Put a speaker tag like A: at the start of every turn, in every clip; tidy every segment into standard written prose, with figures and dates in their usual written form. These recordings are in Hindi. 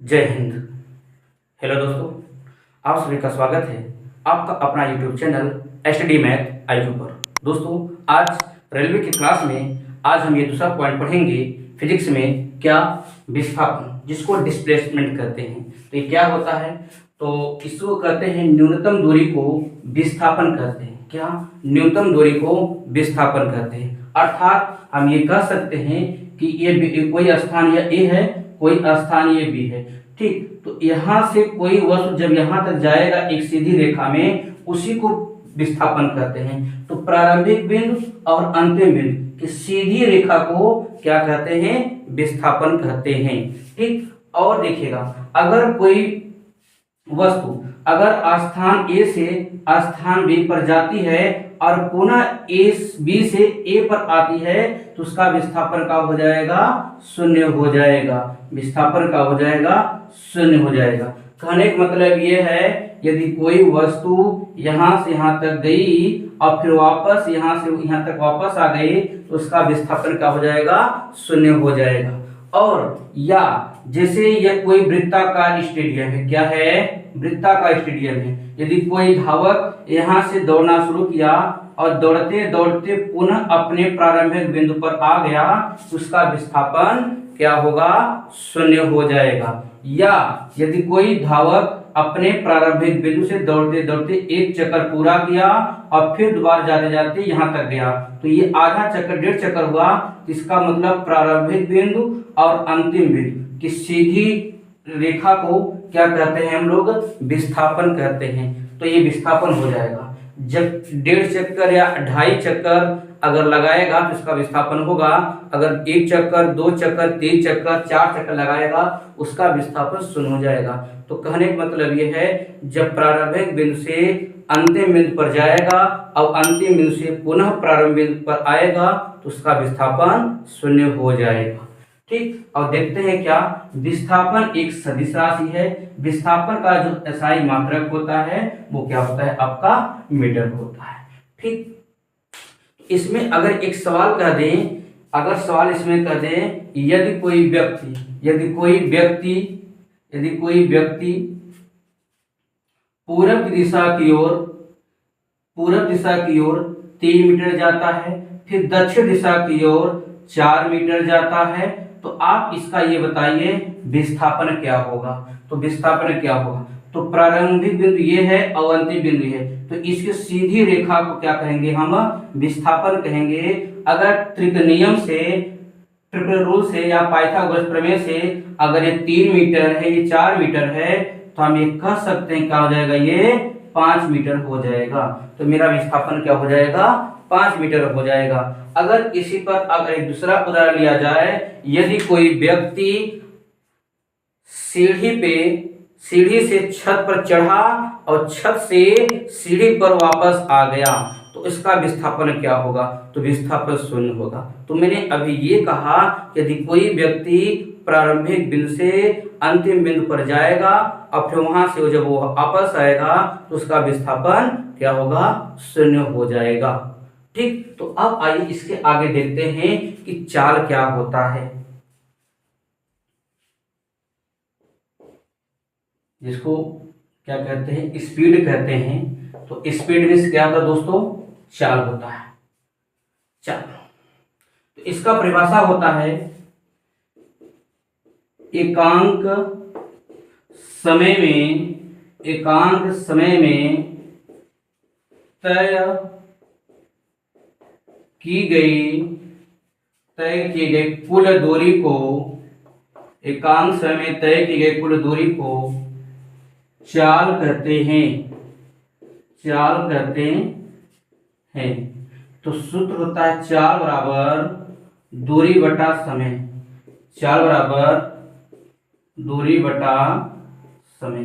A: जय हिंद। हेलो दोस्तों, आप सभी का स्वागत है आपका अपना YouTube channel SD math IQ पर। दोस्तों, आज रेलवे की क्लास में आज हम ये दूसरा पॉइंट पढ़ेंगे फिजिक्स में, क्या विस्थापन, जिसको डिस्प्लेसमेंट कहते हैं। तो ये क्या होता है? तो इसको कहते हैं न्यूनतम दूरी को विस्थापन कहते हैं। क्या? न्यूनतम दूरी को विस्थापन कहते हैं। अर्थात हम ये कह सकते हैं कि ये कोई स्थान या ए है, कोई स्थान ये बी है। ठीक, तो यहाँ से कोई वस्तु जब यहाँ तक जाएगा एक सीधी रेखा में, उसी को विस्थापन कहते हैं। तो प्रारंभिक बिंदु और अंतिम बिंदु की सीधी रेखा को क्या कहते हैं? विस्थापन कहते हैं। ठीक, और देखिएगा, अगर कोई वस्तु अगर स्थान ए से स्थान बी पर जाती है और पुनः ए बी से ए पर आती है, तो उसका विस्थापन का हो जाएगा? शून्य हो जाएगा। विस्थापन का हो जाएगा? शून्य हो जाएगा। कहने का मतलब ये है, यदि कोई वस्तु यहाँ से यहाँ तक गई और फिर वापस यहाँ से यहाँ तक वापस आ गई, तो उसका विस्थापन का हो जाएगा? शून्य हो जाएगा। और या जैसे यह कोई वृत्ताकार स्टेडियम है, क्या है? वृत्ताकार स्टेडियम है। यदि कोई धावक यहाँ से दौड़ना शुरू किया और दौड़ते दौड़ते पुनः अपने प्रारंभिक बिंदु पर आ गया, तो उसका विस्थापन क्या होगा? शून्य हो जाएगा। या यदि कोई धावक अपने प्रारंभिक बिंदु से दौड़ते दौड़ते एक चक्कर पूरा किया और फिर दोबारा जाते जाते यहाँ तक गया, तो ये आधा चक्कर, डेढ़ चक्कर हुआ। इसका मतलब प्रारंभिक बिंदु और अंतिम बिंदु की सीधी रेखा को क्या कहते हैं? हम लोग विस्थापन कहते हैं। तो ये विस्थापन हो जाएगा। जब डेढ़ चक्कर या ढाई चक्कर अगर लगाएगा तो इसका विस्थापन होगा। अगर एक चक्कर, दो चक्कर, तीन चक्कर, चार चक्कर लगाएगा, उसका विस्थापन शून्य हो जाएगा। तो कहने का मतलब ये है, जब प्रारंभिक बिंदु से अंतिम बिंदु पर जाएगा और अंतिम बिंदु से पुनः प्रारंभिक बिंदु पर आएगा, तो उसका विस्थापन शून्य हो जाएगा। ठीक, और देखते हैं क्या विस्थापन एक सदिश राशि है। विस्थापन का जो एसआई मात्रक होता है वो क्या होता है? आपका मीटर होता है। ठीक, इसमें अगर एक सवाल कह दें, अगर सवाल इसमें कह दें, यदि कोई व्यक्ति पूरब दिशा की ओर 3 मीटर जाता है, फिर दक्षिण दिशा की ओर 4 मीटर जाता है, तो आप इसका ये बताइए विस्थापन क्या होगा? तो विस्थापन क्या होगा? तो प्रारंभिक बिंदु ये है और अंतिम बिंदु है, तो इसकी सीधी रेखा को क्या कहेंगे? हम विस्थापन कहेंगे। अगर त्रिकोणीय से, ट्रिपल रूल से या पाइथागोरस प्रमेय से अगर ये 3 मीटर है, ये 4 मीटर है, तो हम ये कह सकते हैं क्या हो जाएगा? ये 5 मीटर हो जाएगा। तो मेरा विस्थापन क्या हो जाएगा? 5 मीटर हो जाएगा। अगर इसी पर अगर एक दूसरा उदाहरण लिया जाए, यदि कोई व्यक्ति सीढ़ी से छत पर चढ़ा और छत से सीढ़ी पर वापस आ गया, तो इसका विस्थापन क्या होगा? तो विस्थापन शून्य होगा। तो मैंने अभी ये कहा, यदि कोई व्यक्ति प्रारंभिक बिंदु से अंतिम बिंदु पर जाएगा और फिर वहां से जब वो वापस आएगा, तो उसका विस्थापन क्या होगा? शून्य हो जाएगा। ठीक, तो अब आइए इसके आगे देखते हैं कि चाल क्या होता है, जिसको क्या कहते हैं? स्पीड कहते हैं। तो स्पीड में क्या होता है दोस्तों? चाल होता है। चाल, तो इसका परिभाषा होता है एकांक समय में तय की गई कुल दूरी को, एकांक समय में तय की गई कुल दूरी को चाल कहते हैं। तो सूत्र होता है चाल बराबर दूरी बटा समय। चाल बराबर दूरी बटा समय।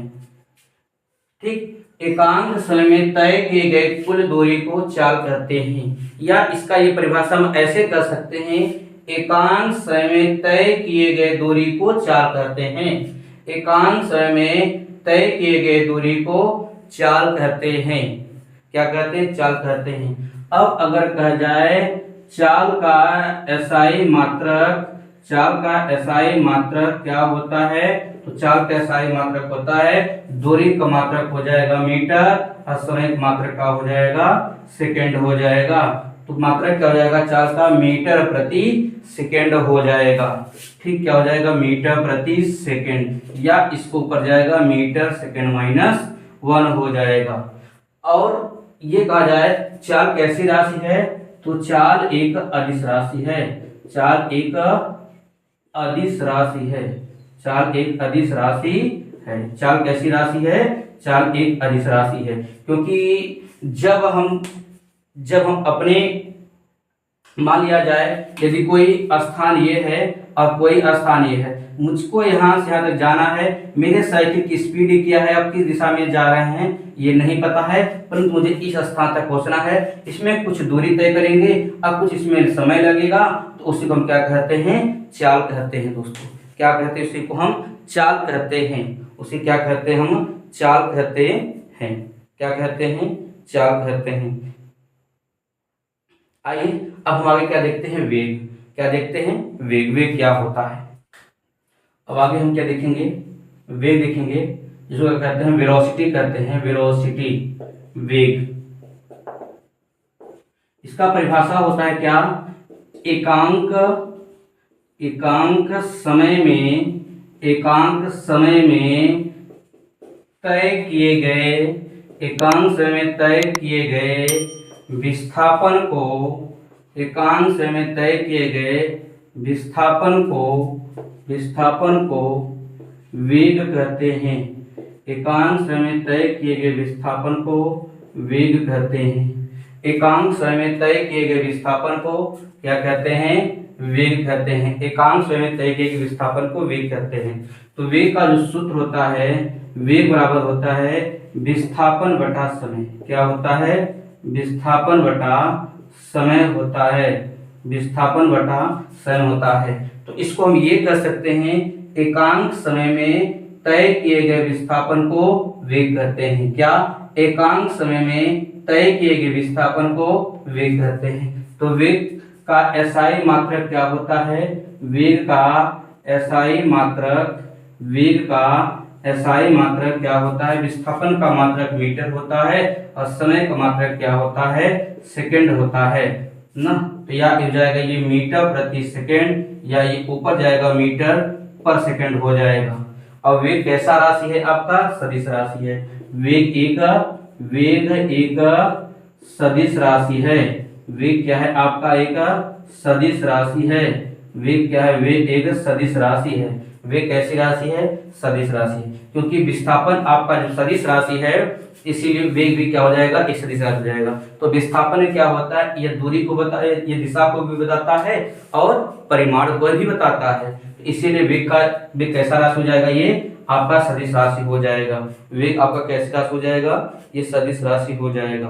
A: ठीक, एकांक समय में तय किए गए कुल दूरी को चाल कहते हैं। या इसका ये परिभाषा हम ऐसे कर सकते हैं, एकांक समय में तय किए गए दूरी को चाल कहते हैं। एकांक समय में तय किए गए दूरी को चाल कहते हैं। क्या कहते हैं? चाल कहते हैं। अब अगर कहा जाए चाल का एसआई मात्रक चाल का एसआई मात्रक क्या होता है? तो चाल का एसआई मात्रक होता है, दूरी का मात्रक हो जाएगा मीटर और समय का मात्रक क्या हो जाएगा? सेकंड हो जाएगा। तो मात्रक क्या हो जाएगा चाल का? मीटर प्रति सेकंड हो जाएगा। ठीक, क्या हो जाएगा? मीटर प्रति सेकंड, या इसको ऊपर जाएगा मीटर सेकंड माइनस 1 हो जाएगा। और ये कहा जाए चाल कैसी राशि है? तो चाल एक अदिश राशि है। चाल एक अदिश राशि है। चाल एक अदिश राशि है। चाल कैसी राशि है? चाल एक अदिश राशि है, क्योंकि जब हम अपने मान लिया जाए यदि कोई स्थान ये है और कोई स्थान ये है, मुझको यहाँ से यहाँ तक जाना है, मेरे साइकिल की स्पीड क्या है, अब किस दिशा में जा रहे हैं ये नहीं पता है, परंतु मुझे इस स्थान तक पहुंचना है, इसमें कुछ दूरी तय करेंगे और कुछ इसमें समय लगेगा, तो उसी को हम क्या कहते हैं? चाल कहते हैं दोस्तों। क्या कहते हैं? उसी को हम चाल कहते हैं। उसे क्या कहते हैं? हम चाल कहते हैं। क्या कहते हैं? चाल कहते हैं। आइए अब हम आगे क्या देखते हैं? वेग। क्या देखते हैं? वेग। वेग क्या होता है? अब आगे हम क्या देखेंगे? वेग देखेंगे, जिसको क्या कहते हैं? वेलोसिटी कहते हैं। वेलोसिटी, वेग। इसका परिभाषा होता है क्या? एकांक समय में तय किए गए विस्थापन को वेग कहते हैं। एकांक समय में तय किए गए विस्थापन को वेग कहते हैं। एकांक समय में तय किए गए विस्थापन को क्या कहते हैं? वेग कहते हैं। एकांक समय में तय किए गए विस्थापन को वेग कहते हैं। तो वेग का जो सूत्र होता है, वेग बराबर होता है विस्थापन बटा समय। क्या होता है? विस्थापन बटा समय होता है। विस्थापन बटा समय होता है। तो इसको हम ये कह सकते हैं, एकांक समय में तय किए गए विस्थापन को वेग कहते हैं। क्या? एकांक समय में तय किए गए विस्थापन को वेग कहते हैं। तो वेग का एसआई मात्रक क्या होता है? वेग का एसआई मात्रक क्या होता है? विस्थापन का मात्रक मीटर होता है और समय का मात्रक क्या होता है? सेकंड होता है ना। तो या हो जाएगा ये मीटर प्रति सेकंड, या ये ऊपर जाएगा मीटर पर सेकंड हो जाएगा। और वेग कैसा राशि है आपका? सदिश राशि है। वेग एक सदिश राशि है। वेग क्या है आपका? एक सदिश राशि है। वेग क्या है? वेग एक सदिश राशि है। वेग कैसी राशि है? सदिश राशि है, क्योंकि विस्थापन आपका जो सदिश राशि है, इसीलिए वेग भी क्या हो जाएगा? एक सदिश राशि हो जाएगा। तो विस्थापन क्या होता है? यह दूरी को ये दिशा को भी बताता है और परिमाण को भी बताता है। इसीलिए वेग कैसा राशि हो जाएगा? ये आपका सदिश राशि हो जाएगा। वेग आपका कैसा राशि हो जाएगा? ये सदिश राशि हो जाएगा।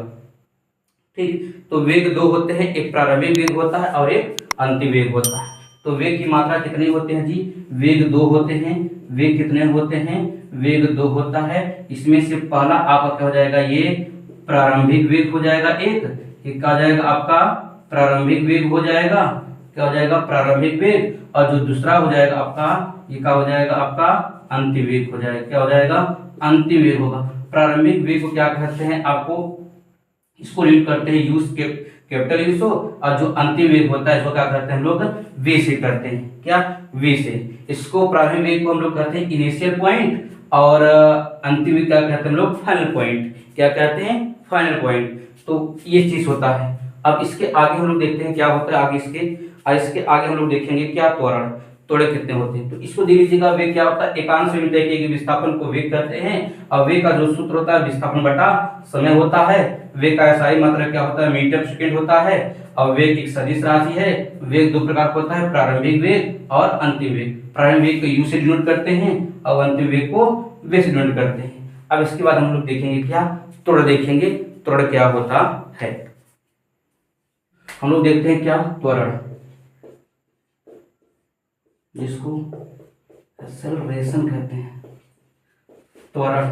A: ठीक, तो वेग दो होते हैं, एक प्रारंभिक वेग होता है और एक अंतिम वेग होता है। तो वेग की मात्रा कितनी होते हैं जी? वेग दो होते हैं। वेग कितने होते हैं? वेग दो होता है। इसमें से पहला आपका क्या हो जाएगा? ये प्रारंभिक वेग हो जाएगा। एक क्या हो जाएगा आपका? प्रारंभिक वेग हो जाएगा। क्या हो जाएगा? प्रारंभिक वेग। और जो दूसरा हो जाएगा आपका, ये क्या हो जाएगा आपका? अंतिम वेग हो जाएगा। क्या हो जाएगा? अंतिम वेग होगा। प्रारंभिक वेग को क्या कहते हैं? आपको इसको रीड करते हैं यूज कैपिटल यूज हो, और जो अंतिम वेग होता है इसको क्या करते हैं हम लोग? वे से करते हैं। क्या? वे से। इसको प्रारंभिक वेग को हम लोग कहते हैं इनिशियल पॉइंट, और अंतिम वेग क्या कहते हैं हम लोग? Final point. क्या कहते हैं? Final point. तो ये चीज होता है। अब इसके आगे हम लोग देखते हैं क्या होता है। आगे इसके आगे हम लोग देखेंगे क्या? त्वरण कितने होते हैं। तो इसको देख लीजिएगा। वेग क्या होता है? एकांक समय में तय किए गए विस्थापन को वेग कहते हैं। और वेग का जो सूत्र होता है विस्थापन बटा समय होता है। वेग का एसआई मात्रक क्या होता है? मीटर सेकंड होता है। और वेग एक सदिश राशि है। वेग दो प्रकार का होता है, प्रारंभिक वेग और अंतिम वेग। प्रारंभिक वेग को यू से डिनोट करते हैं और अंतिम वेग को वे से डिनोट करते हैं। अब इसके बाद हम लोग देखेंगे क्या? त्वरण देखेंगे। त्वरण क्या होता है? हम लोग देखते हैं क्या? त्वरण, जिसको एक्सेलरेशन कहते हैं। त्वरण,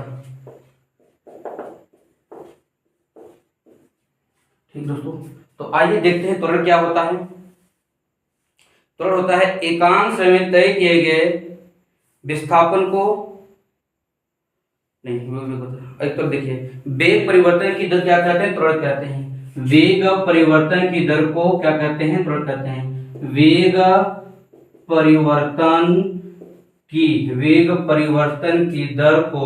A: ठीक दोस्तों। तो आइए देखते हैं त्वरण क्या होता है। त्वरण होता है एकांक समय में तय किए गए विस्थापन को, नहीं एक तो देखिए वेग परिवर्तन की दर क्या कहते हैं, त्वरण कहते हैं। वेग परिवर्तन की दर को क्या कहते हैं, त्वरण कहते हैं। वेग परिवर्तन की दर को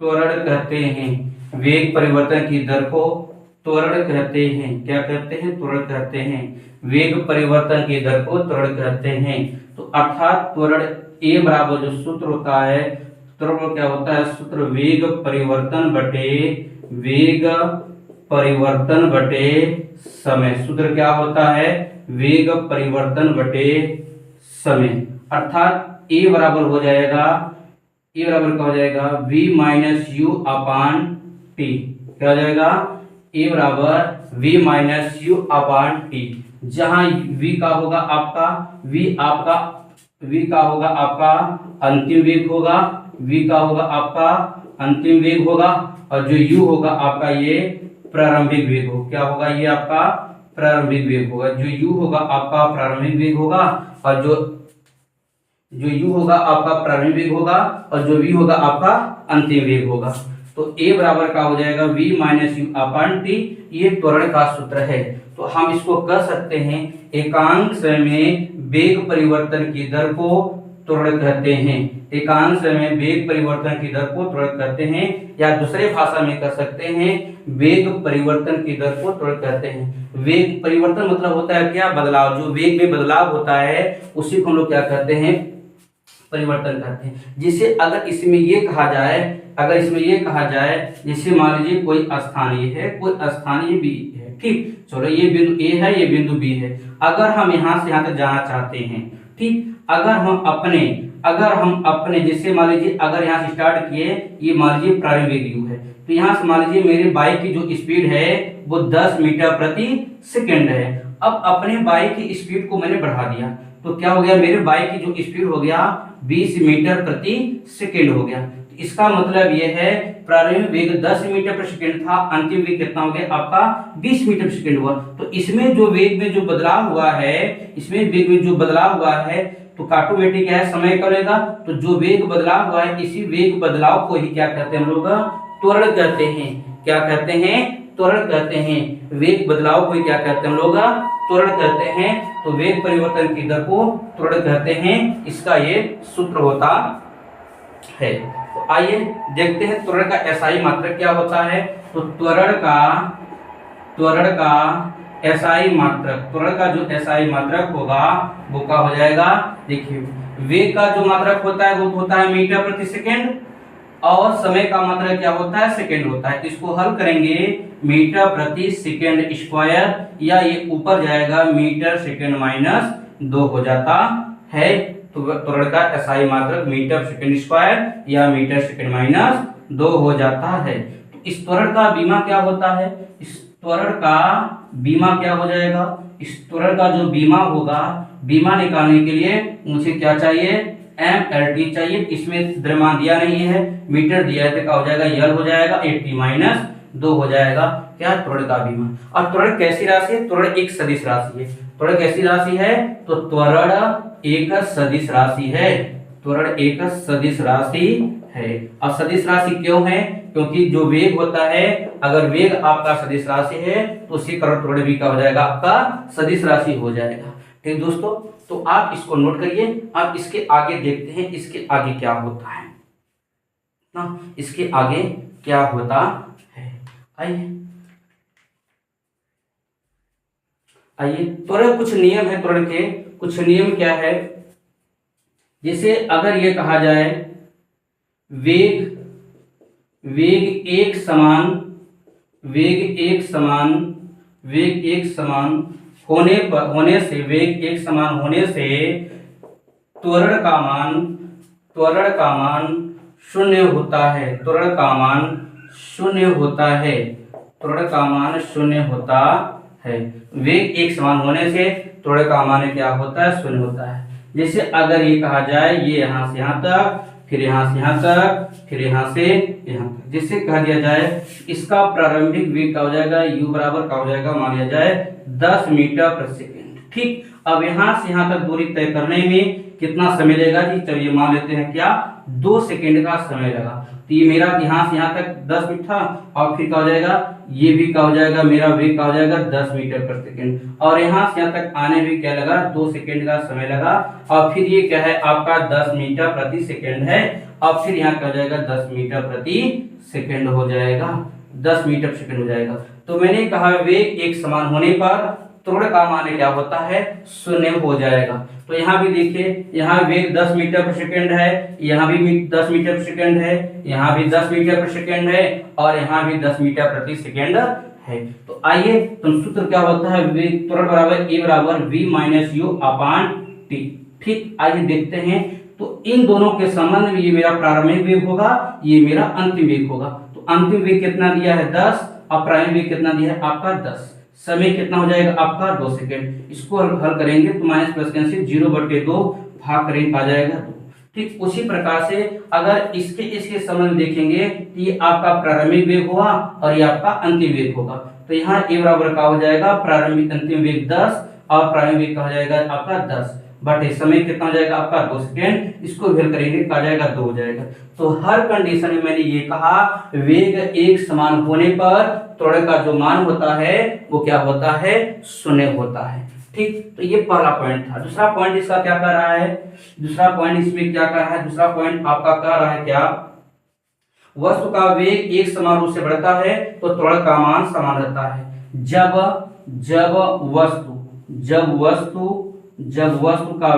A: त्वरण कहते हैं। वेग परिवर्तन की दर को त्वरण कहते हैं। क्या कहते हैं, त्वरण कहते हैं। वेग परिवर्तन की दर को त्वरण कहते हैं। तो अर्थात त्वरण ए बराबर जो सूत्र होता है, त्वरण क्या होता है, सूत्र वेग परिवर्तन बटे समय। सूत्र क्या होता है, वेग परिवर्तन बटे समय। अर्थात ए बराबर हो जाएगा, ए बराबर क्या हो जाएगा, v minus you upon T. क्या हो जाएगा, ए बराबर v minus you upon T, जहां v का होगा आपका v का होगा आपका अंतिम वेग होगा, v का होगा आपका अंतिम वेग होगा, और जो u होगा आपका ये प्रारंभिक वेग हो। क्या होगा, ये आपका प्रारंभिक वेग होगा। जो u होगा आपका प्रारंभिक वेग होगा, और जो u होगा आपका प्रारंभिक वेग होगा, और जो v होगा आपका अंतिम वेग होगा। तो a बराबर का हो जाएगा v minus you upon T. ये त्वरण का सूत्र है। तो हम इसको कह सकते हैं एकांक समय में वेग परिवर्तन की दर को त्वरण कहते हैं। एकांक समय में वेग परिवर्तन की दर को त्वरण कहते हैं, या दूसरे भाषा में कह सकते हैं वेग परिवर्तन की दर को त्वरण कहते हैं। वेग परिवर्तन मतलब होता है क्या, बदलाव। जो वेग में बदलाव होता है उसी को हम लोग क्या कहते हैं, परिवर्तन कहते हैं। जिसे अगर इसमें ये कहा जाए, जैसे मान लीजिए कोई स्थानीय है, कोई स्थानीय बी है, ठीक। चलो ये बिंदु ए है, ये बिंदु बी है। अगर हम यहाँ से यहाँ तक जाना चाहते हैं, ठीक। अगर हम अपने जैसे मान लीजिए अगर यहाँ से स्टार्ट किए, ये मान लीजिए प्रारंभिक यू है, तो यहाँ से मान लीजिए मेरे बाइक की जो स्पीड है वो 10 मीटर प्रति सेकेंड है। अब अपने बाइक की स्पीड को मैंने बढ़ा दिया, तो क्या हो गया, मेरे बाइक की जो स्पीड हो गया 20 मीटर प्रति सेकेंड हो गया। तो इसका मतलब यह है प्रारंभिक वेग 10 मीटर प्रति सेकेंड था, अंतिम वेग कितना हो गया आपका 20 मीटर प्रति सेकेंड हुआ। तो इसमें जो वेग में जो बदलाव हुआ है, तो ऑटोमेटिक है समय करेगा। तो जो वेग बदलाव हुआ है, इसी वेग बदलाव को ही क्या कहते हैं हम लोग, त्वरण कहते हैं। क्या कहते हैं, त्वरण कहते हैं। वेग बदलाव को ही क्या कहते हैं हम लोग, त्वरण कहते हैं। तो वेग परिवर्तन की दर को त्वरण कहते हैं, इसका ये सूत्र होता है। तो आइए देखते हैं त्वरण का एसआई मात्रक क्या होता है। तो त्वरण का एसआई मात्रक, त्वरण का जो एसआई मात्रक होगा वो क्या हो जाएगा, देखिए वेग का जो मात्रक होता है वो होता है मीटर प्रति सेकेंड, और समय का मात्रक क्या होता है, सेकेंड होता है। इसको हल करेंगे मीटर प्रति सेकेंड स्क्वायर, या ये ऊपर जाएगा मीटर सेकेंड माइनस 2 हो जाता है। तो त्वरण का एसआई मात्रक मीटर सेकेंड स्क्वायर या मीटर सेकेंड माइनस 2 हो जाता है। तो इस त्वरण का बीमा क्या होता है, इस त्वरण का बीमा क्या हो जाएगा, इस त्वरण का जो बीमा होगा, बीमा निकालने के लिए मुझे क्या चाहिए, MLT चाहिए। इसमें द्रव्यमान दिया नहीं है, मीटर दिया है, तो क्या हो जाएगा, यल हो जाएगा, 80 माइनस 2 हो जाएगा क्या, त्वरण का बीमा। और त्वरण कैसी राशि है, त्वरण एक सदिश राशि है। त्वरण कैसी राशि है, तो त्वरण एक सदिश राशि है। त्वरण एक सदिश राशि है। और सदिश राशि क्यों है, क्योंकि जो वेग होता है, अगर वेग आपका सदिश राशि है तो उसी कारण त्वरण भी क्या हो जाएगा, आपका सदिश राशि हो जाएगा। ठीक दोस्तों, तो आप इसको नोट करिए। आप इसके आगे देखते हैं इसके आगे क्या होता है ना, इसके आगे क्या होता है। आइए त्वरण कुछ नियम है, त्वरण के कुछ नियम क्या है। जैसे अगर ये कहा जाए वेग एक समान होने से, वेग एक समान होने से त्वरण का मान शून्य होता है। त्वरण का मान शून्य होता है। वेग एक समान होने से त्वरण का मान क्या होता है, शून्य होता है। जैसे अगर ये कहा जाए ये यहाँ से यहाँ तक, फिर यहाँ से यहाँ तक, फिर यहाँ से यहाँ तक, जिससे कह दिया जाए इसका प्रारंभिक वेग क्या हो जाएगा, u बराबर क्या हो जाएगा, मान लिया जाए 10 मीटर प्रति सेकेंड। ठीक, अब यहाँ से यहाँ तक दूरी तय करने में कितना समय लगेगा जी? चलिए मान लेते हैं क्या, 2 सेकेंड का समय लगा। तो ये मेरा यहाँ से यहाँ तक 10 मीटर था, और फिर क्या हो जाएगा, ये भी क्या हो जाएगा, मेरा वेग क्या हो जाएगा 10 मीटर पर सेकेंड, और यहाँ से यहाँ तक आने में क्या लगा, 2 सेकेंड का समय लगा। और फिर ये क्या है आपका 10 मीटर प्रति सेकेंड है, और फिर यहाँ क्या हो जाएगा 10 मीटर प्रति सेकेंड हो जाएगा, 10 मीटर सेकेंड हो जाएगा। तो मैंने कहा वेग एक समान होने पर त्वरण का मान क्या होता है, 0 हो जाएगा। तो यहाँ भी देखिए, यहाँ वेग 10 मीटर पर सेकेंड है, यहाँ भी 10 मीटर पर सेकेंड है, यहाँ भी 10 मीटर पर सेकेंड है, और यहाँ भी 10 मीटर प्रति सेकेंड है। तो आइए, तो सूत्र क्या होता है, वेग त्वरण बराबर ए बराबर v minus you upon T. ठीक, आइए देखते हैं। तो इन दोनों के संबंध में ये मेरा प्रारंभिक वेग होगा, ये मेरा अंतिम वेग होगा। तो अंतिम वेग कितना दिया है 10, और प्रारंभिक वेग कितना दिया है आपका 10। समय कितना हो जाएगा आपका 2 सेकेंड। इसको हल करेंगे तो माइनस प्लस कैंसिल, 0/2 भाग करेंगे आ जाएगा 2। ठीक, उसी प्रकार से अगर इसके संबंध देखेंगे तो ये आपका प्रारंभिक वेग हुआ और ये आपका अंतिम वेग होगा। तो यहाँ ए बराबर का हो जाएगा प्रारंभिक अंतिम वेग 10, और प्रारंभिक वेग का हो जाएगा आपका 10 बटे समय कितना हो जाएगा आपका 2 सेकेंड। इसको हल करेंगे तो आ जाएगा 2 हो जाएगा। तो हर कंडीशन में मैंने ये कहा वेग एक समान होने पर त्वरण का जो मान होता है वो क्या होता है, 0 होता है। ठीक, तो ये पहला पॉइंट था। दूसरा पॉइंट इसका क्या कर रहा है, दूसरा पॉइंट इसमें क्या कर रहा है, दूसरा पॉइंट आपका कह रहा है क्या, वस्तु का वेग एक समान रूप से बढ़ता है तो त्वरण का मान समान रहता है। जब वस्तु का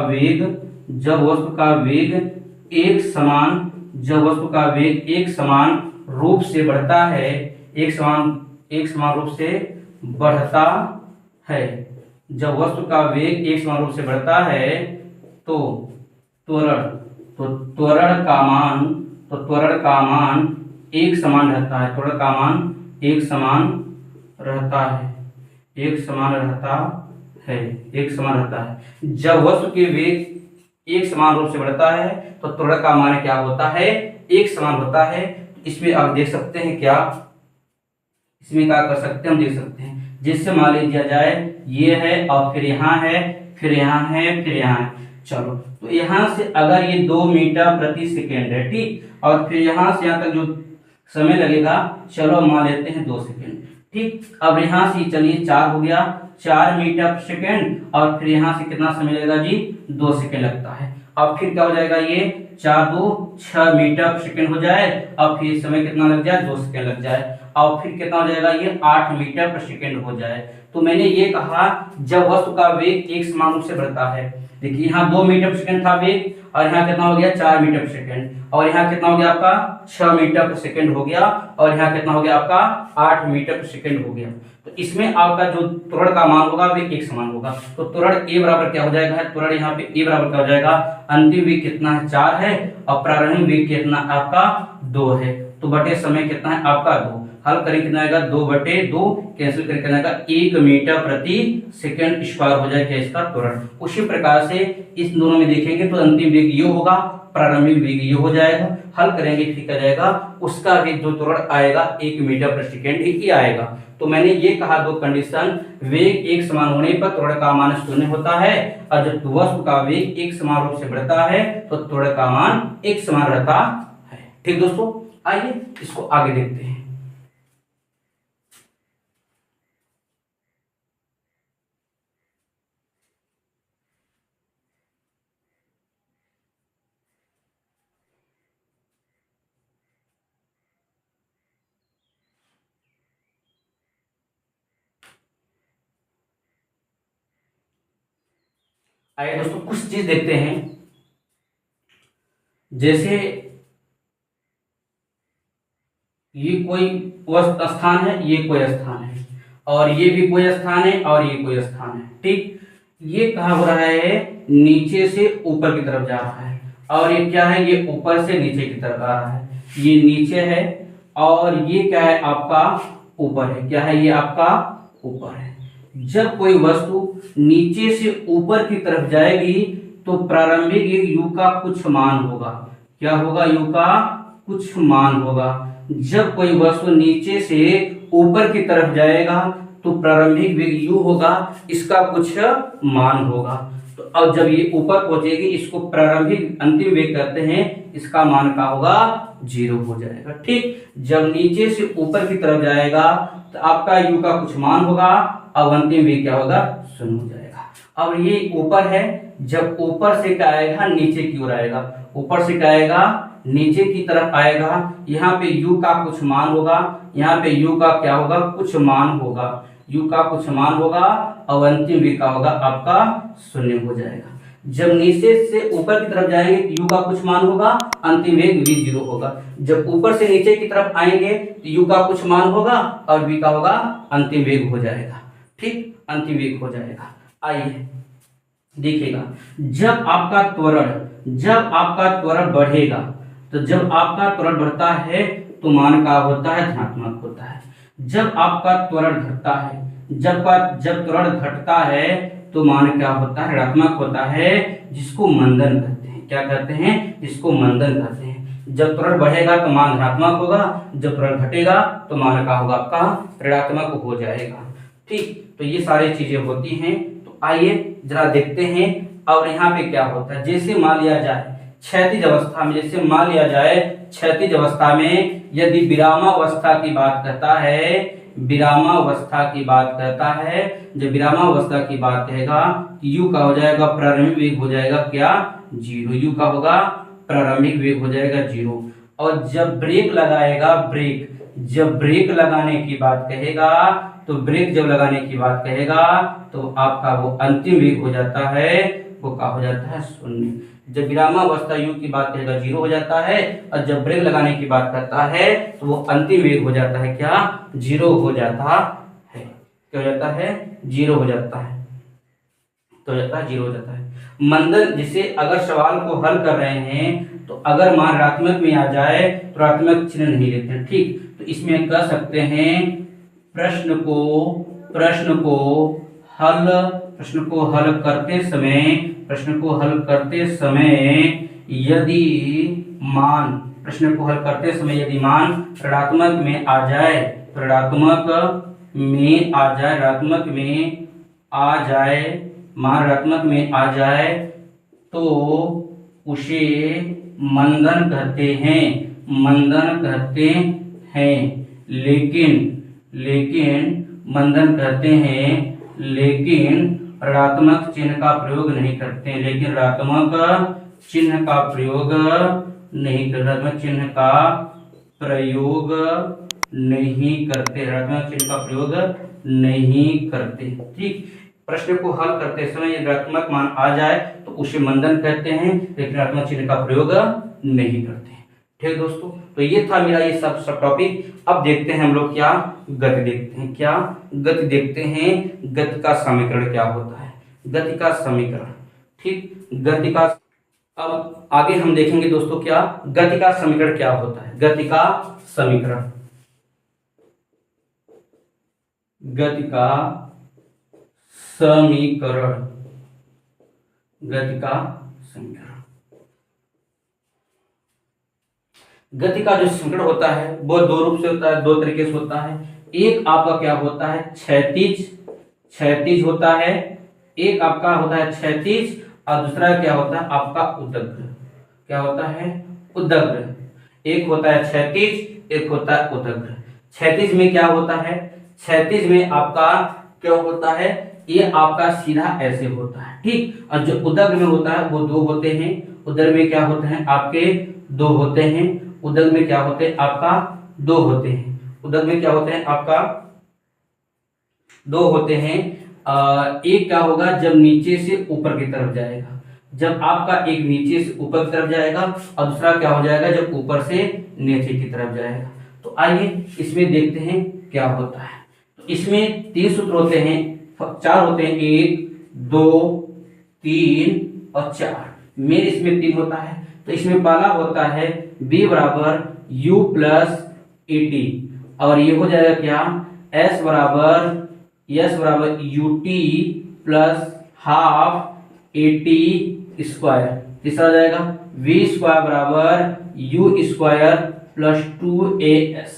A: वेग एक समान रूप से बढ़ता है, एक समान रूप से बढ़ता है, जब वस्तु का वेग एक समान रूप से बढ़ता है तो त्वरण का मान एक समान रहता है, त्वरण का मान एक समान रहता है। जब वस्तु के वेग एक समान रूप से बढ़ता है तो त्वरण का मान क्या होता है, एक समान होता है। इसमें आप देख सकते हैं क्या, इसमें क्या कर सकते हैं हम देख सकते हैं, जिससे मान लीजिए जाए ये है और फिर यहाँ है, फिर यहाँ है, फिर यहाँ है। चलो, तो यहाँ से अगर ये 2 मीटर प्रति सेकेंड है, ठीक, और फिर यहाँ से यहाँ तक जो समय लगेगा, चलो मान लेते हैं 2 सेकेंड। ठीक, अब यहाँ से चलिए 4 हो गया, 4 मीटर प्रति सेकेंड, और फिर यहाँ से कितना समय लगेगा जी, 2 सेकेंड लगता है। अब फिर क्या हो जाएगा, ये 4 2 6 मीटर प्रति सेकेंड हो जाए, अब फिर समय कितना लग जाए, 2 सेकेंड लग जाए, और फिर कितना हो जाएगा, ये 8 मीटर प्रति सेकेंड हो जाए। तो मैंने ये कहा जब वस्तु का वेग एक समान रूप से बढ़ता है, देखिए यहाँ 2 मीटर प्रति सेकेंड था वेग, और यहाँ कितना हो गया 4 मीटर प्रति सेकेंड, और यहाँ कितना हो गया आपका 6 मीटर प्रति सेकेंड हो गया, और यहाँ कितना हो गया आपका 8 मीटर प्रति सेकेंड हो गया। तो इसमें आपका जो त्वरण का मान होगा वे एक समान होगा। तो त्वरण ए बराबर क्या हो जाएगा, त्वरण यहाँ पे ए बराबर क्या हो जाएगा, अंतिम वेग कितना है 4 है, और प्रारंभिक वेग कितना आपका 2 है, तो बटे समय कितना है आपका 2। हल करें कितना आएगा, 2/2 कैंसिल करके कितना आएगा, 1 मीटर प्रति सेकेंड स्क्वायर हो जाएगा इसका त्वरण। उसी प्रकार से इस दोनों में देखेंगे तो अंतिम वेग ये होगा, प्रारंभिक वेग ये हो जाएगा। हल करेंगे ठीक आ जाएगा, उसका भी जो त्वरण आएगा 1 मीटर प्रति सेकेंड ही आएगा। तो मैंने ये कहा दो कंडीशन, वेग एक समान होने पर त्वरण का मान 0 होता है, और जब वस्तु का वेग एक समान रूप से बढ़ता है तो त्वरण का मान एक समान रहता है। ठीक दोस्तों, आइए इसको आगे देखते हैं। आइए दोस्तों कुछ चीज देखते हैं, जैसे ये कोई स्थान है, ये कोई स्थान है, और ये भी कोई स्थान है, और ये कोई स्थान है। ठीक, ये कहाँ हो रहा है, नीचे से ऊपर की तरफ जा रहा है, और ये क्या है, ये ऊपर से नीचे की तरफ आ रहा है। ये नीचे है और ये क्या है आपका ऊपर है, क्या है ये आपका ऊपर है। जब कोई वस्तु नीचे से ऊपर की तरफ जाएगी तो प्रारंभिक u का कुछ मान होगा, क्या होगा, u का कुछ मान होगा। जब कोई वस्तु नीचे से ऊपर की तरफ जाएगा तो प्रारंभिक वेग u होगा, इसका कुछ मान होगा। तो अब जब ये ऊपर पहुंचेगी, इसको प्रारंभिक अंतिम वेग कहते हैं, इसका मान का होगा 0 हो जाएगा। ठीक, जब नीचे से ऊपर की तरफ जाएगा तो आपका u का कुछ मान होगा, अब अंतिम वेग क्या होगा 0 हो जाएगा। अब ये ऊपर है, जब ऊपर से क्या आएगा नीचे की ओर आएगा, ऊपर से क्या आएगा नीचे की तरफ आएगा, यहाँ पे u का कुछ मान होगा, यहाँ पे u का क्या होगा कुछ मान होगा, u का कुछ मान होगा, और अंतिम वेग का होगा आपका 0 हो जाएगा। जब नीचे से ऊपर की तरफ जाएंगे तो u का कुछ मान होगा, अंतिम वेग v 0 होगा। जब ऊपर से नीचे की तरफ आएंगे तो u का कुछ मान होगा और v का होगा अंतिम वेग हो जाएगा। ठीक, अंतिम वेग हो जाएगा। आइए देखिएगा, जब आपका त्वरण बढ़ेगा, तो जब आपका त्वरण बढ़ता है तो मान का होता है धनात्मक होता है। जब आपका त्वरण घटता है, जब त्वरण घटता है तो मान क्या होता है ऋणात्मक होता है, जिसको मंदन कहते हैं। क्या कहते हैं? जिसको मंदन कहते हैं। जब त्वरण बढ़ेगा तो मान धनात्मक होगा, जब त्वरण घटेगा तो मान का होगा आपका ऋणात्मक हो जाएगा। ठीक, तो ये सारी चीजें होती हैं। तो आइए जरा देखते हैं। और यहाँ पे क्या होता है, जैसे मान लिया जाए क्षैतिज अवस्था में, जैसे मान लिया जाए क्षैतिज अवस्था में यदि विरामावस्था की बात करता है, विरामावस्था की बात करता है, जब विरामावस्था की बात कहेगा u का हो जाएगा प्रारंभिक वेग हो जाएगा क्या 0, u का होगा प्रारंभिक वेग हो जाएगा 0। और जब ब्रेक लगाएगा, जब ब्रेक लगाने की बात कहेगा, तो ब्रेक जब लगाने की बात कहेगा तो आपका वो अंतिम वेग हो जाता है, वो क्या हो जाता है 0। जब विरामावस्था u की बात कहेगा 0 हो जाता है, और जब ब्रेक लगाने की बात करता है तो वो अंतिम वेग हो जाता है क्या 0 हो जाता है। क्या हो जाता है 0 हो जाता है, तो जाता है 0 हो जाता है। मंदन, जिसे अगर सवाल को हल कर रहे हैं तो अगर मान ऋणात्मक में आ जाए तो ऋणात्मक चिन्ह नहीं लेते हैं। ठीक, तो इसमें कह सकते हैं प्रश्न को हल करते समय यदि मान ऋणात्मक में आ जाए, मान ऋणात्मक में आ जाए तो उसे मंदन कहते हैं, लेकिन ऋणात्मक चिन्ह का प्रयोग नहीं करते, ऋणात्मक चिन्ह का प्रयोग नहीं करते। ठीक, प्रश्न को हल करते समय ऋणात्मक मान आ जाए तो उसे मंदन कहते हैं, लेकिन ऋणात्मक चिन्ह का प्रयोग नहीं करते। ठीक दोस्तों, तो ये था मेरा ये सब टॉपिक। अब देखते हैं हम लोग क्या गति देखते हैं, गति का समीकरण क्या होता है, गति का समीकरण। ठीक, गति का अब आगे हम देखेंगे दोस्तों क्या गति का समीकरण क्या होता है। गति का समीकरण गति का समीकरण गति का जो समीकरण होता है वो दो रूप से होता है, दो तरीके से होता है। एक आपका क्या होता है क्षैतिज होता है, एक आपका होता है क्षैतिज, और दूसरा क्या होता है आपका उदग्र। क्या होता है उदग्र। एक होता है क्षैतिज, एक होता है उदग्र। क्षैतिज में क्या होता है, क्षैतिज में आपका क्या होता है, ये आपका सीधा ऐसे होता है। ठीक, और जो उदग्र में होता है वो दो होते हैं। उदग्र में क्या होते हैं आपके दो होते हैं, उदग्र में क्या होते हैं आपका दो होते हैं, उदग्र में क्या होते हैं आपका दो होते हैं। एक क्या होगा जब नीचे से ऊपर की तरफ जाएगा, जब आपका एक नीचे से ऊपर की तरफ जाएगा, और दूसरा क्या हो जाएगा जब ऊपर से नीचे की तरफ जाएगा। तो आइए इसमें देखते हैं क्या होता है। तो इसमें तीन सूत्र होते हैं, चार होते हैं, 1 2 3 और 4। मेन इसमें 3 होता है। तो इसमें पहला होता है b बराबर u प्लस at, और ये हो जाएगा क्या s बराबर ut plus half at square. तीसरा हो जाएगा v स्क्वायर बराबर u स्क्वायर प्लस 2as,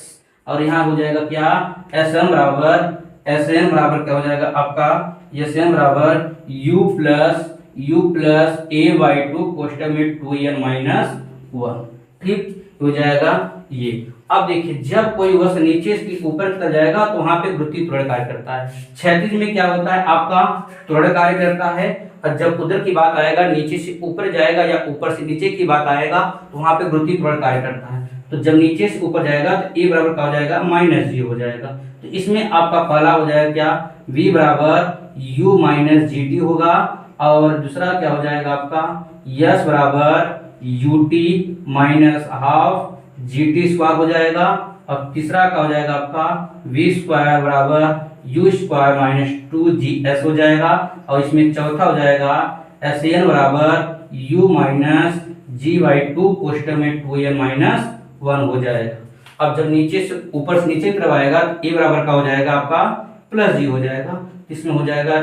A: और यहाँ हो जाएगा क्या sm बराबर एस एन बराबर क्या हो जाएगा आपका, एस एन बराबर U plus A by two कोष्टक में 2n माइनस 1, ठीक हो जाएगा ये। अब देखिए जब कोई वस्तु नीचे से ऊपर की तरफ जाएगा तो वहां पे वृत्तीय त्वरण कार्य करता है, क्षैतिज में क्या होता है आपका त्वरण कार्य करता है, और जब उधर की बात आएगा नीचे से ऊपर जाएगा या ऊपर से नीचे की बात आएगा तो वहां पे वृत्तीय त्वरण कार्य करता है। तो जब नीचे से ऊपर जाएगा तो ए बराबर क्या हो जाएगा, माइनस जी हो जाएगा। तो इसमें आपका पहला हो जाएगा क्या, v बराबर u माइनस जी टी होगा, और दूसरा क्या हो जाएगा आपका s बराबर U T minus half G T square हो जाएगा, और तीसरा क्या हो जाएगा आपका v स्क्वायर बराबर यू स्क्वायर माइनस 2gs हो जाएगा, और इसमें चौथा हो जाएगा एस एन बराबर u minus G by two कोष्टक में 2n माइनस 1 हो जाएगा। अब जब नीचे से ऊपर से नीचे की तरफ आएगा तो a बराबर का हो जाएगा आपका प्लस जी हो जाएगा, इसमें हो जाएगा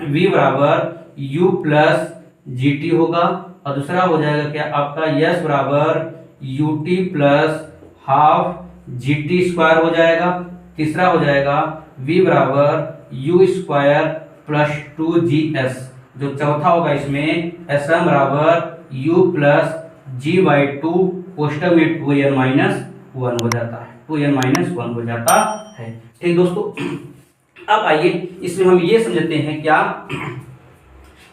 A: v बराबर u प्लस जी टी होगा, और दूसरा हो जाएगा क्या आपका s बराबर U T plus half G T square हो जाएगा, तीसरा हो जाएगा v बराबर यू स्क्वायर प्लस 2gs, जो चौथा होगा इसमें एस एम बराबर U plus G by two कोष्टक में 2n माइनस 1 हो जाता है, 2n माइनस 1 हो जाता है। ठीक दोस्तों, अब आइए इसमें हम ये समझते हैं क्या,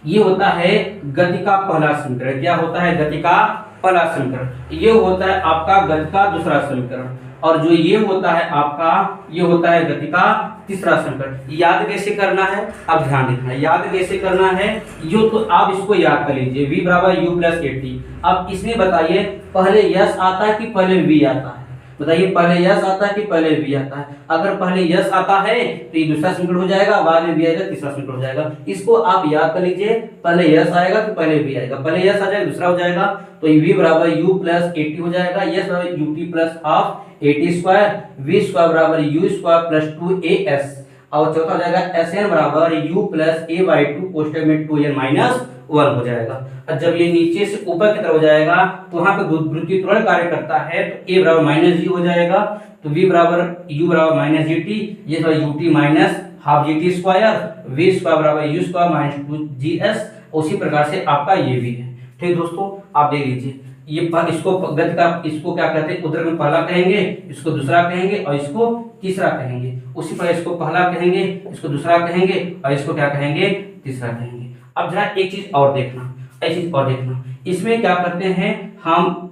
A: ये होता है गति का पहला समीकरण। क्या होता है गति का पहला समीकरण, ये होता है आपका गति का दूसरा समीकरण, और जो ये होता है आपका ये होता है गति का तीसरा समीकरण। याद कैसे करना है, अब ध्यान रखना है याद कैसे करना है, यो तो आप इसको याद कर लीजिए v बराबर यू प्लस ए टी। अब इसमें बताइए पहले यस आता है कि पहले v आता है, बताइए पहले यस आता है कि पहले v आता है। अगर पहले यस आता है तो ये दूसरा समीकरण हो जाएगा, बाद में v आएगा तीसरा समीकरण हो जाएगा। इसको आप याद कर लीजिए, पहले यस आएगा तो पहले v आएगा, पहले यस आ जाएगा दूसरा हो जाएगा, तो ये v बराबर u प्लस ए टी हो जाएगा, यस बराबर U T plus half A T square, v square बराबर यू स्क्वायर प्लस 2as, और चौथा हो जाएगा एस एन बराबर U plus A by two कोष्टक में 2n माइनस 1 हो जाएगा। और जब ये नीचे से ऊपर की तरफ हो जाएगा तो वहां पे वृत्तीय त्वरण कार्य करता है, तो a बराबर माइनस जी हो जाएगा, तो v बराबर u बराबर माइनस जी टी, ये you T minus half G T square, v square बराबर यू स्क्वायर माइनस 2gs। उसी प्रकार से आपका ये भी है। ठीक दोस्तों, आप देख लीजिए ये इसको गति का इसको क्या कहते हैं, उद्धरण में पहला कहेंगे, इसको दूसरा कहेंगे, और इसको तीसरा कहेंगे। उसी पर इसको पहला कहेंगे, इसको दूसरा कहेंगे, और इसको क्या कहेंगे, तीसरा कहेंगे। अब जरा एक चीज और देखना, एक चीज और देखना, इसमें क्या करते हैं हम,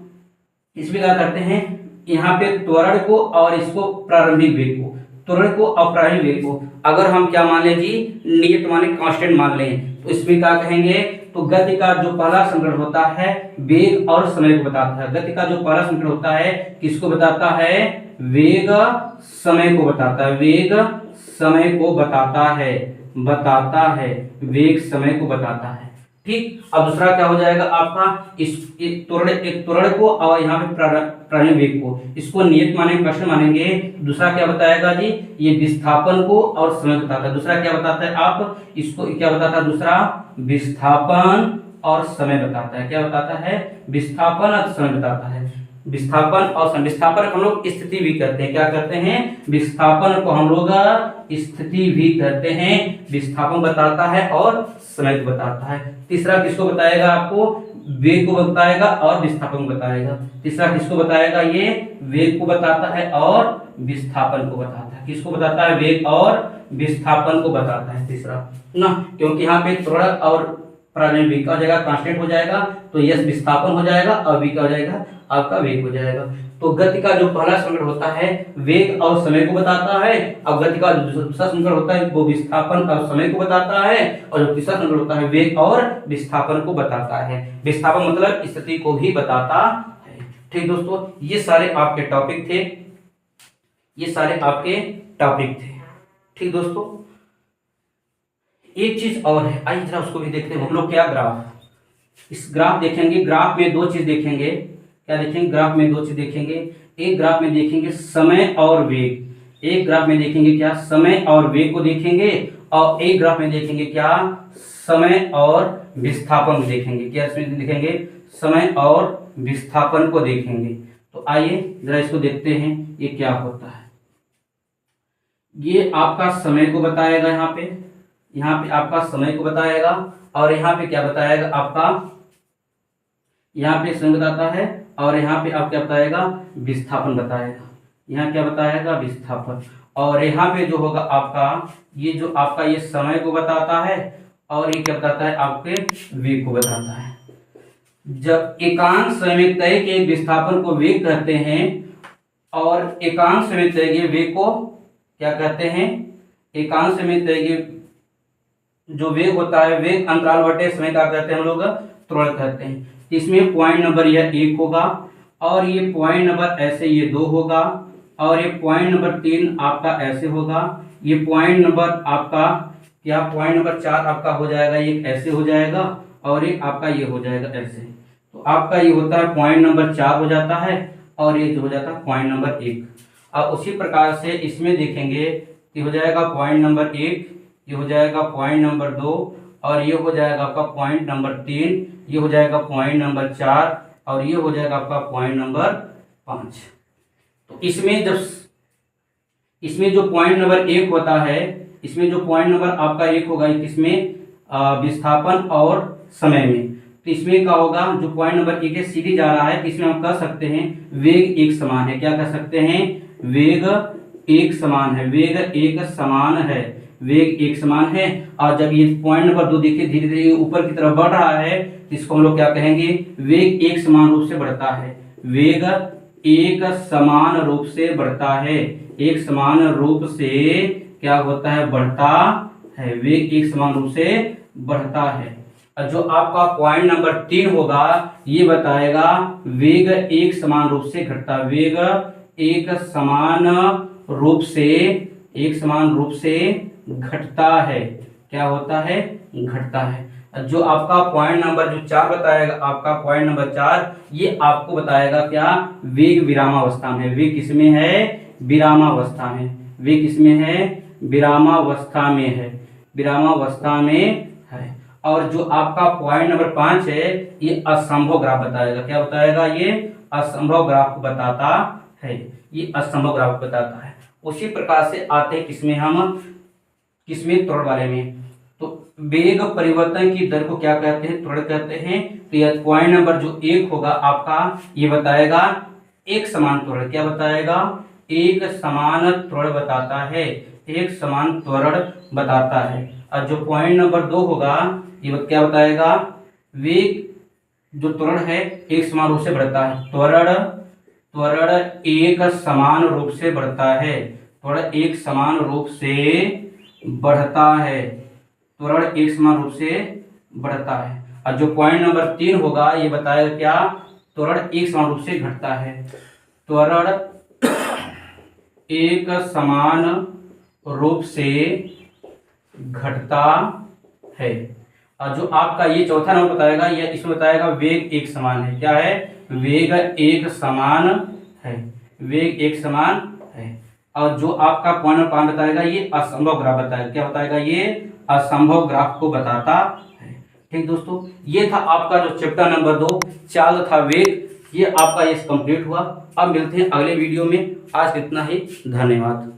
A: इसमें क्या करते हैं यहाँ पे त्वरण को और इसको प्रारंभिक वेग को, त्वरण को और प्रारंभिक वेग को अगर हम क्या मान लें जी, नियत माने कांस्टेंट मान लें, तो इसमें क्या कहेंगे, तो गति का जो पहला समीकरण होता है वेग और समय को बताता है। गति का जो पहला समीकरण होता है किसको बताता है, वेग समय को बताता है, वेग समय को बताता है, वेग समय को बताता है। ठीक, अब दूसरा क्या हो जाएगा आपका, इस त्वरण को और यहाँ पे प्रारंभिक वेग को, इसको नियत मानेंगे, प्रश्न मानेंगे। दूसरा क्या बताएगा जी, ये विस्थापन को और समय बताता है। दूसरा क्या बताता है, आप इसको क्या बताता है, दूसरा विस्थापन और समय बताता है। क्या बताता है, विस्थापन और समय बताता है। विस्थापन और समय, विस्थापन को हम लोग स्थिति भी कहते हैं। क्या कहते हैं, विस्थापन को हम लोग स्थिति भी कहते हैं। विस्थापन बताता है और समय को बताता है। तीसरा किसको बताएगा, आपको वेग को बताएगा और विस्थापन को बताएगा। तीसरा किसको बताएगा, ये वेग को बताता है और विस्थापन को बताता है। किसको बताता है, वेग और विस्थापन को बताता है तीसरा ना, क्योंकि यहाँ पे त्वरण और प्रारंभिक का हो जाएगा, कांस्टेंट हो जाएगा, तो यस विस्थापन हो जाएगा और वी का हो जाएगा आपका वेग हो जाएगा। तो गति का जो पहला समीकरण होता है वेग और समय को बताता है, और गति का जो दूसरा समीकरण होता है वो विस्थापन और समय को बताता है, और जो तीसरा समीकरण होता है वेग और विस्थापन को बताता है। विस्थापन मतलब स्थिति को भी बताता है। ठीक दोस्तों, ये सारे आपके टॉपिक थे, ये सारे आपके टॉपिक थे। ठीक दोस्तों, एक चीज और है, आइए जरा उसको भी देखते हैं हम लोग। क्या ग्राफ, इस ग्राफ देखेंगे, ग्राफ में दो चीज देखेंगे। क्या देखेंगे, ग्राफ में दो चीज देखेंगे। एक ग्राफ में देखेंगे समय और वेग, एक ग्राफ में देखेंगे क्या, समय और वेग को देखेंगे, और एक ग्राफ में देखेंगे क्या, समय और विस्थापन को देखेंगे। क्या इसमें देखेंगे, समय और विस्थापन को देखेंगे। तो आइए जरा इसको देखते हैं ये क्या होता है। ये आपका समय को बताएगा, यहाँ पे आपका समय को बताएगा, और यहाँ पे क्या बताएगा आपका, यहाँ पे समय बताता है, और यहाँ पे आप क्या बताएगा, विस्थापन बताएगा। यहाँ क्या बताएगा, विस्थापन। और यहाँ पे जो होगा आपका, ये जो आपका ये समय को बताता है, और ये क्या बताता है, आपके वेग को बताता है। जब एकांक समय में तय के विस्थापन को वेग कहते हैं, और एकांक समय में तय के वेग को क्या कहते हैं, एकांक समय में तय के जो वेग होता है, वेग अंतराल बटे समय का कहते हैं हम लोग, त्वरण कहते हैं। इसमें पॉइंट नंबर यह 1 होगा, और ये पॉइंट नंबर ऐसे ये 2 होगा, और ये पॉइंट नंबर 3 आपका ऐसे होगा, ये पॉइंट नंबर आपका क्या, पॉइंट नंबर 4 आपका हो जाएगा, ये ऐसे हो जाएगा, और ये आपका ये हो जाएगा ऐसे। तो आपका ये होता है पॉइंट नंबर 4 हो जाता है, और ये जो हो जाता है पॉइंट नंबर 1। अब उसी प्रकार से इसमें देखेंगे, ये हो जाएगा पॉइंट नंबर 1, ये हो जाएगा पॉइंट नंबर 2, और ये हो जाएगा आपका पॉइंट नंबर 3, ये हो जाएगा पॉइंट नंबर 4, और ये हो जाएगा आपका पॉइंट नंबर 5। तो इसमें जो पॉइंट नंबर 1 होता है, इसमें जो पॉइंट नंबर आपका 1 होगा, इसमें विस्थापन और समय में, तो इसमें क्या होगा, जो पॉइंट नंबर 1 है सीधी जा रहा है, इसमें हम कह सकते हैं वेग एक समान है। क्या कह सकते हैं, वेग एक समान है, वेग एक समान है, वेग एक समान है। और जब ये पॉइंट नंबर 2 देखिए धीरे धीरे ऊपर की तरफ बढ़ रहा है, इसको हम लोग क्या कहेंगे, वेग एक समान रूप से बढ़ता है, वेग एक समान रूप से बढ़ता है, एक समान रूप से क्या होता है, बढ़ता है, वेग एक समान रूप से बढ़ता है। और जो आपका पॉइंट नंबर 3 होगा, ये बताएगा वेग एक समान रूप से घटता, वेग एक समान रूप से, एक समान रूप से घटता है, क्या होता है, घटता है। जो आपका पॉइंट नंबर जो 4 बताएगा, आपका पॉइंट नंबर 4, ये आपको बताएगा क्या, वेग विरामावस्था में, वेग किसमें है, विरामावस्था में, वेग किसमें है, विरामावस्था में है, विरामावस्था में है। और जो आपका पॉइंट नंबर 5 है, ये असंभव ग्राफ बताएगा, क्या बताएगा, ये असंभव ग्राफ बताता है, ये असंभव ग्राफ बताता है। उसी प्रकार से आते हैं किसमें, हम किसमें, त्वरण वाले में। तो वेग परिवर्तन की दर को क्या कहते हैं, त्वरण कहते हैं। तो यह पॉइंट नंबर जो 1 होगा आपका, ये बताएगा एक समान त्वरण, क्या बताएगा, एक समान त्वरण बताता है, एक समान त्वरण बताता है। और जो पॉइंट नंबर 2 होगा, ये क्या बताएगा, वेग जो त्वरण है एक समान रूप से बढ़ता है, त्वरण एक समान रूप से बढ़ता है, त्वरण एक समान रूप से बढ़ता है, त्वरण एक समान रूप से बढ़ता है। और जो पॉइंट नंबर 3 होगा, ये बताएगा क्या, त्वरण एक समान रूप से घटता है, त्वरण एक समान रूप से घटता है। और जो आपका ये चौथा नंबर बताएगा, ये इसमें बताएगा वेग एक समान है, क्या है, वेग एक समान है, वेग एक समान है। और जो आपका पॉइंट नंबर 5 बताएगा, ये असंभव ग्राफ बताएगा, क्या बताएगा, ये असंभव ग्राफ को बताता है। ठीक दोस्तों, ये था आपका जो चैप्टर नंबर 2 चाल तथा वेग, ये आपका ये कंप्लीट हुआ। अब मिलते हैं अगले वीडियो में, आज इतना ही, धन्यवाद।